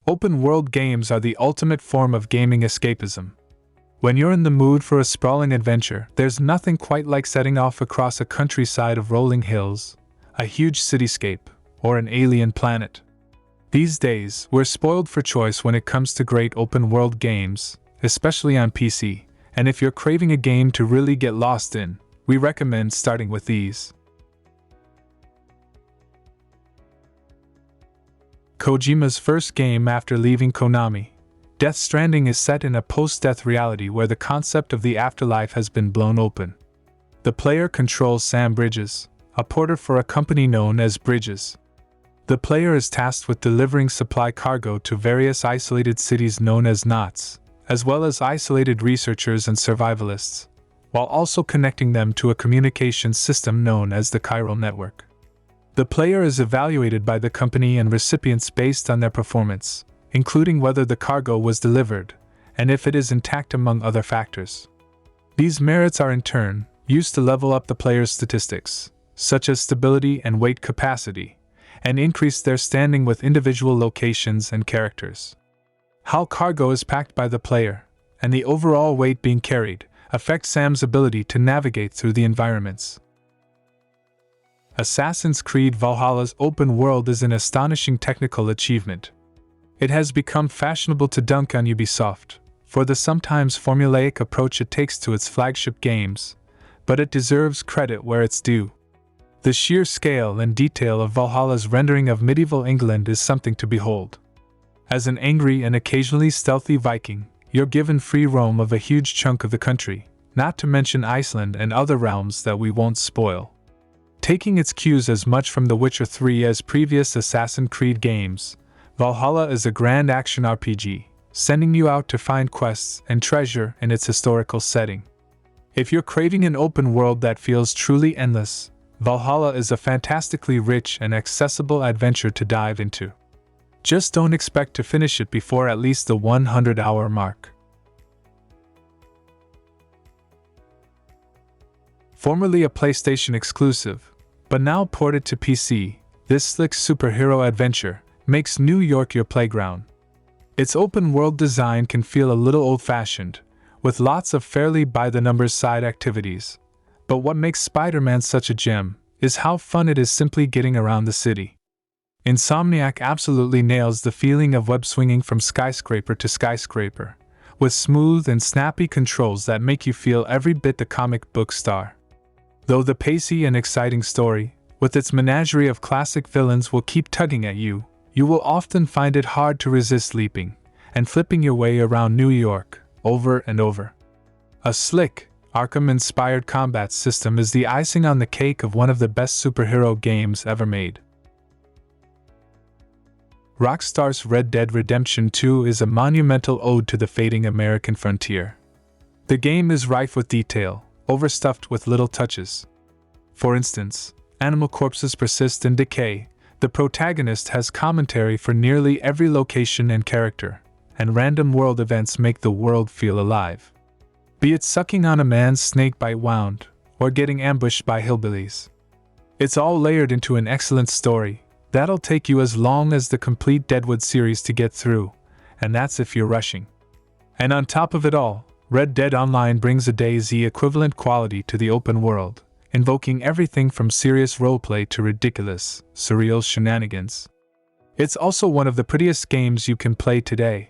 Open-world games are the ultimate form of gaming escapism. When you're in the mood for a sprawling adventure, there's nothing quite like setting off across a countryside of rolling hills, a huge cityscape, or an alien planet. These days, we're spoiled for choice when it comes to great open-world games, especially on PC, and if you're craving a game to really get lost in, we recommend starting with these. Kojima's first game after leaving Konami, Death Stranding is set in a post-death reality where the concept of the afterlife has been blown open. The player controls Sam Bridges, a porter for a company known as Bridges. The player is tasked with delivering supply cargo to various isolated cities known as knots, as well as isolated researchers and survivalists, while also connecting them to a communications system known as the chiral network. The player is evaluated by the company and recipients based on their performance, including whether the cargo was delivered, and if it is intact among other factors. These merits are in turn used to level up the player's statistics, such as stability and weight capacity, and increase their standing with individual locations and characters. How cargo is packed by the player, and the overall weight being carried, affects Sam's ability to navigate through the environments. Assassin's Creed Valhalla's open world is an astonishing technical achievement. It has become fashionable to dunk on Ubisoft for the sometimes formulaic approach it takes to its flagship games, but it deserves credit where it's due. The sheer scale and detail of Valhalla's rendering of medieval England is something to behold. As an angry and occasionally stealthy Viking, you're given free roam of a huge chunk of the country, not to mention Iceland and other realms that we won't spoil. Taking its cues as much from The Witcher 3 as previous Assassin's Creed games, Valhalla is a grand action RPG, sending you out to find quests and treasure in its historical setting. If you're craving an open world that feels truly endless, Valhalla is a fantastically rich and accessible adventure to dive into. Just don't expect to finish it before at least the 100-hour mark. Formerly a PlayStation exclusive, but now ported to PC, this slick superhero adventure makes New York your playground. Its open-world design can feel a little old-fashioned, with lots of fairly by-the-numbers side activities, but what makes Spider-Man such a gem is how fun it is simply getting around the city. Insomniac absolutely nails the feeling of web-swinging from skyscraper to skyscraper, with smooth and snappy controls that make you feel every bit a comic book star. Though the pacey and exciting story, with its menagerie of classic villains, will keep tugging at you, you will often find it hard to resist leaping and flipping your way around New York, over and over. A slick, Arkham-inspired combat system is the icing on the cake of one of the best superhero games ever made. Rockstar's Red Dead Redemption 2 is a monumental ode to the fading American frontier. The game is rife with detail, overstuffed with little touches. For instance, animal corpses persist in decay, the protagonist has commentary for nearly every location and character, and random world events make the world feel alive. Be it sucking on a man's snakebite wound, or getting ambushed by hillbillies. It's all layered into an excellent story that'll take you as long as the complete Deadwood series to get through, and that's if you're rushing. And on top of it all, Red Dead Online brings a DayZ equivalent quality to the open world, invoking everything from serious roleplay to ridiculous, surreal shenanigans. It's also one of the prettiest games you can play today.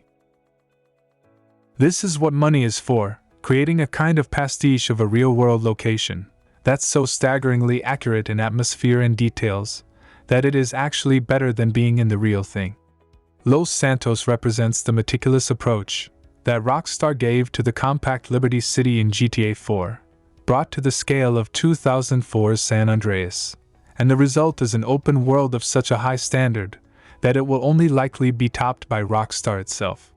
This is what money is for, creating a kind of pastiche of a real-world location that's so staggeringly accurate in atmosphere and details that it is actually better than being in the real thing. Los Santos represents the meticulous approach that Rockstar gave to the compact Liberty City in GTA 4, brought to the scale of 2004's San Andreas, and the result is an open world of such a high standard that it will only likely be topped by Rockstar itself.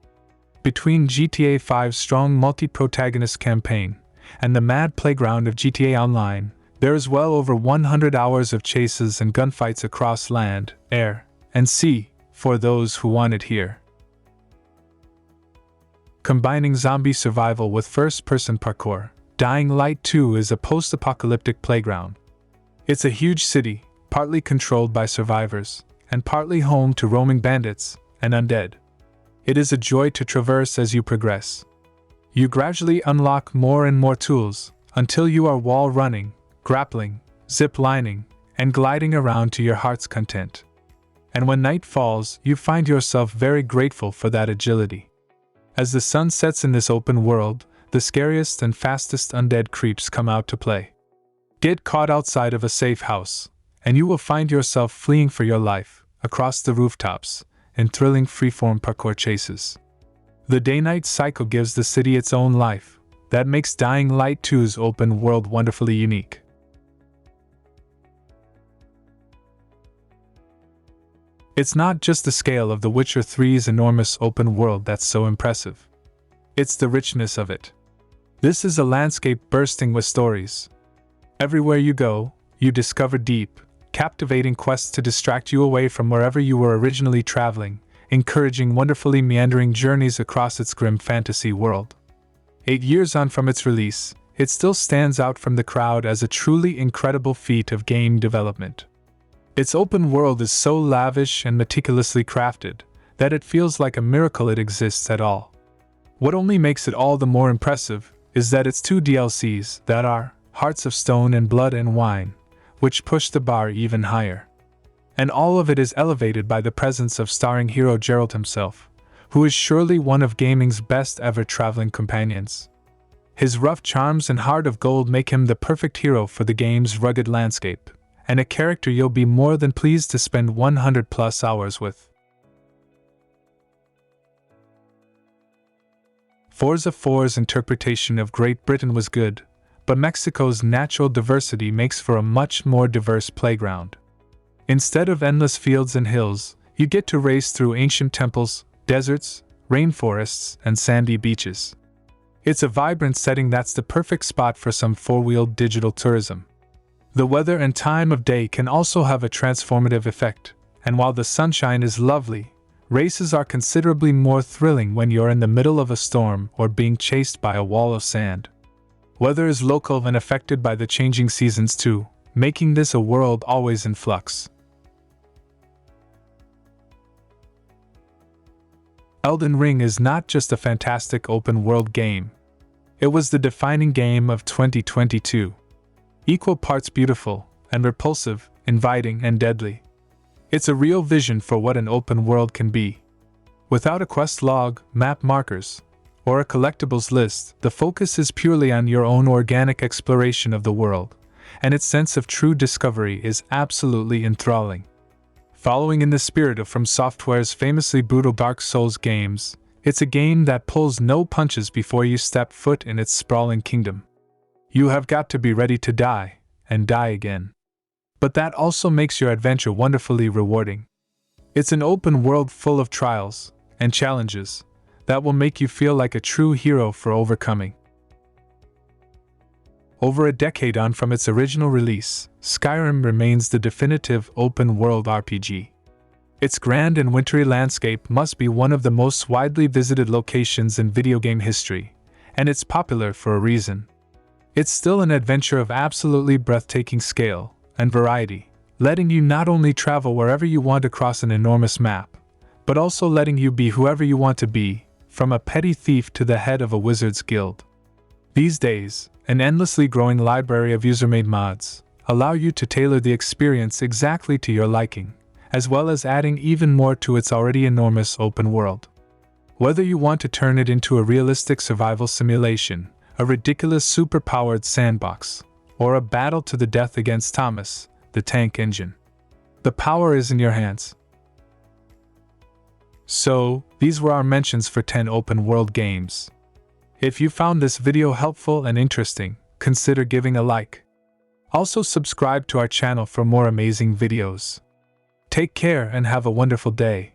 Between GTA 5's strong multi-protagonist campaign and the mad playground of GTA Online, there is well over 100 hours of chases and gunfights across land, air, and sea, for those who want it here. Combining zombie survival with first-person parkour, Dying Light 2 is a post-apocalyptic playground. It's a huge city, partly controlled by survivors, and partly home to roaming bandits and undead. It is a joy to traverse as you progress. You gradually unlock more and more tools, until you are wall running, grappling, zip lining, and gliding around to your heart's content. And when night falls, you find yourself very grateful for that agility. As the sun sets in this open world, the scariest and fastest undead creeps come out to play. Get caught outside of a safe house, and you will find yourself fleeing for your life, across the rooftops, in thrilling freeform parkour chases. The day-night cycle gives the city its own life, that makes Dying Light 2's open world wonderfully unique. It's not just the scale of The Witcher 3's enormous open world that's so impressive. It's the richness of it. This is a landscape bursting with stories. Everywhere you go, you discover deep, captivating quests to distract you away from wherever you were originally traveling, encouraging wonderfully meandering journeys across its grim fantasy world. 8 years on from its release, it still stands out from the crowd as a truly incredible feat of game development. Its open world is so lavish and meticulously crafted that it feels like a miracle it exists at all. What only makes it all the more impressive is that its 2 DLCs that are Hearts of Stone and Blood and Wine, which push the bar even higher. And all of it is elevated by the presence of starring hero Geralt himself, who is surely one of gaming's best ever traveling companions. His rough charms and heart of gold make him the perfect hero for the game's rugged landscape, and a character you'll be more than pleased to spend 100+ hours with. Forza 4's interpretation of Great Britain was good, but Mexico's natural diversity makes for a much more diverse playground. Instead of endless fields and hills, you get to race through ancient temples, deserts, rainforests, and sandy beaches. It's a vibrant setting that's the perfect spot for some four-wheeled digital tourism. The weather and time of day can also have a transformative effect, and while the sunshine is lovely, races are considerably more thrilling when you're in the middle of a storm or being chased by a wall of sand. Weather is local and affected by the changing seasons too, making this a world always in flux. Elden Ring is not just a fantastic open-world game. It was the defining game of 2022. Equal parts beautiful and repulsive, inviting and deadly. It's a real vision for what an open world can be. Without a quest log, map markers, or a collectibles list, the focus is purely on your own organic exploration of the world, and its sense of true discovery is absolutely enthralling. Following in the spirit of From Software's famously brutal Dark Souls games, it's a game that pulls no punches before you step foot in its sprawling kingdom. You have got to be ready to die, and die again. But that also makes your adventure wonderfully rewarding. It's an open world full of trials and challenges that will make you feel like a true hero for overcoming. Over a decade on from its original release, Skyrim remains the definitive open-world RPG. Its grand and wintry landscape must be one of the most widely visited locations in video game history, and it's popular for a reason. It's still an adventure of absolutely breathtaking scale and variety, letting you not only travel wherever you want across an enormous map, but also letting you be whoever you want to be, from a petty thief to the head of a wizard's guild. These days, an endlessly growing library of user-made mods allow you to tailor the experience exactly to your liking, as well as adding even more to its already enormous open world. Whether you want to turn it into a realistic survival simulation, a ridiculous super-powered sandbox, or a battle to the death against Thomas, the tank engine, the power is in your hands. So, these were our mentions for 10 open-world games. If you found this video helpful and interesting, consider giving a like. Also subscribe to our channel for more amazing videos. Take care and have a wonderful day.